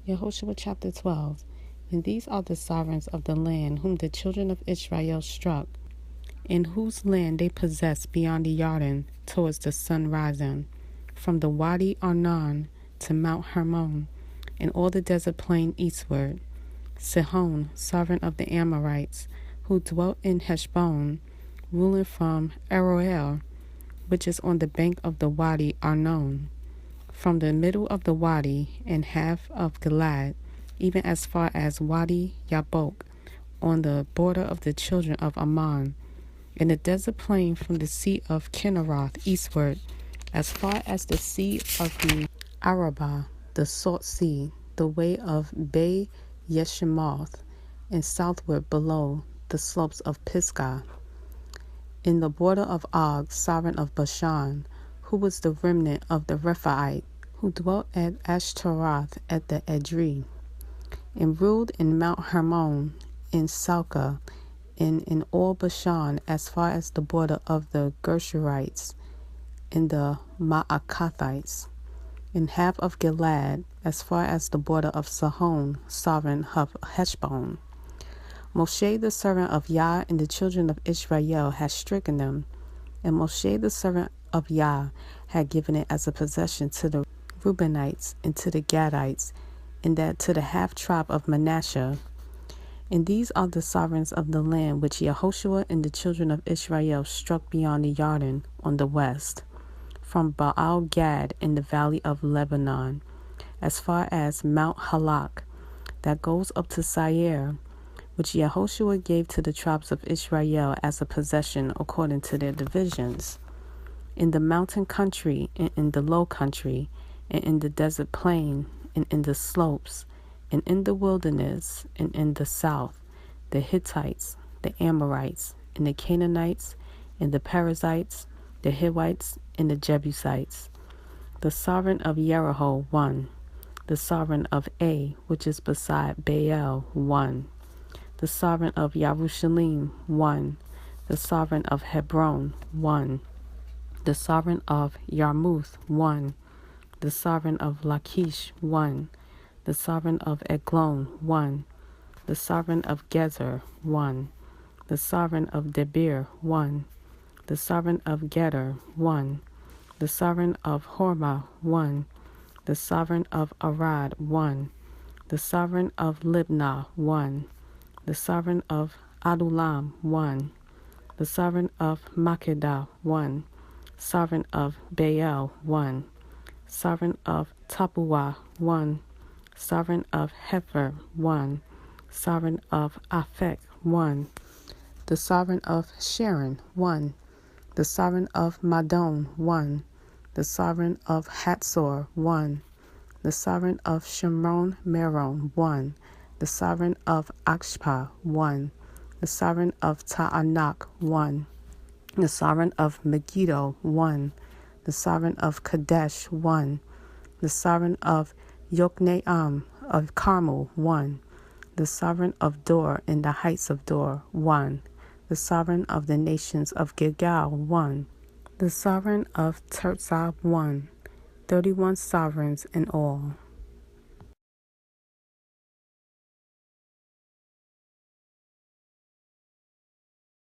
Yahusha chapter 12. And these are the sovereigns of the land whom the children of Israel struck, in whose land they possessed beyond the Jordan towards the sun rising, from the Wadi Arnon to Mount Hermon, and all the desert plain eastward. Sihon, sovereign of the Amorites, who dwelt in Heshbon, ruling from Aroer, which is on the bank of the Wadi Arnon, from the middle of the Wadi and half of Gilad, even as far as Wadi Yabok, on the border of the children of Ammon, in the desert plain from the sea of Kinneroth eastward, as far as the sea of the Arabah, the salt sea, the way of Bay Yeshimoth, and southward below the slopes of Pisgah, in the border of Og, sovereign of Bashan, who was the remnant of the Rephaite, who dwelt at Ashtaroth at the Edrei, and ruled in Mount Hermon, in Salcah, and in all Bashan, as far as the border of the Gershurites, and the Maacathites, in half of Gilad, as far as the border of Sihon, sovereign of Heshbon. Moshe the servant of Yah and the children of Israel had stricken them, and Moshe the servant of Yah had given it as a possession to the Reubenites and to the Gadites, and that to the half tribe of Manasseh. And these are the sovereigns of the land which Yahusha and the children of Israel struck beyond the Jordan on the west, from Baal Gad in the valley of Lebanon, as far as Mount Halak, that goes up to Seir, which Yahusha gave to the tribes of Israel as a possession according to their divisions, in the mountain country, and in the low country, and in the desert plain, and in the slopes, and in the wilderness, and in the south, the Hittites, the Amorites, and the Canaanites, and the Perizzites, the Hivites, and the Jebusites. The sovereign of Jericho, 1. The sovereign of A, which is beside Baal, 1. The sovereign of Yerushalayim, 1. The sovereign of Hebron, 1. The sovereign of Yarmuth, 1. The sovereign of Lachish, 1. The sovereign of Eglon, 1. The sovereign of Gezer, 1. The sovereign of Debir, 1. The sovereign of Geder, 1. The sovereign of Hormah, 1. The sovereign of Arad, 1. The sovereign of Libnah, 1. The sovereign of Adullam, 1. The sovereign of Makkedah, 1. Sovereign of Baal, 1. Sovereign of Tappuah, 1. Sovereign of Hefer, 1. Sovereign of Aphek, 1. The sovereign of Sharon, 1. The sovereign of Madon, 1. The sovereign of Hatzor, 1. The sovereign of Shimron Meron, 1. The sovereign of Akshpa, 1. The sovereign of Ta'anak, 1. The sovereign of Megiddo, 1. The sovereign of Kadesh, 1. The sovereign of Yokneam of Carmel, 1. The sovereign of Dor in the heights of Dor, 1. The sovereign of the nations of Gilgal, 1. The sovereign of Tirzah, 1. 31 sovereigns in all.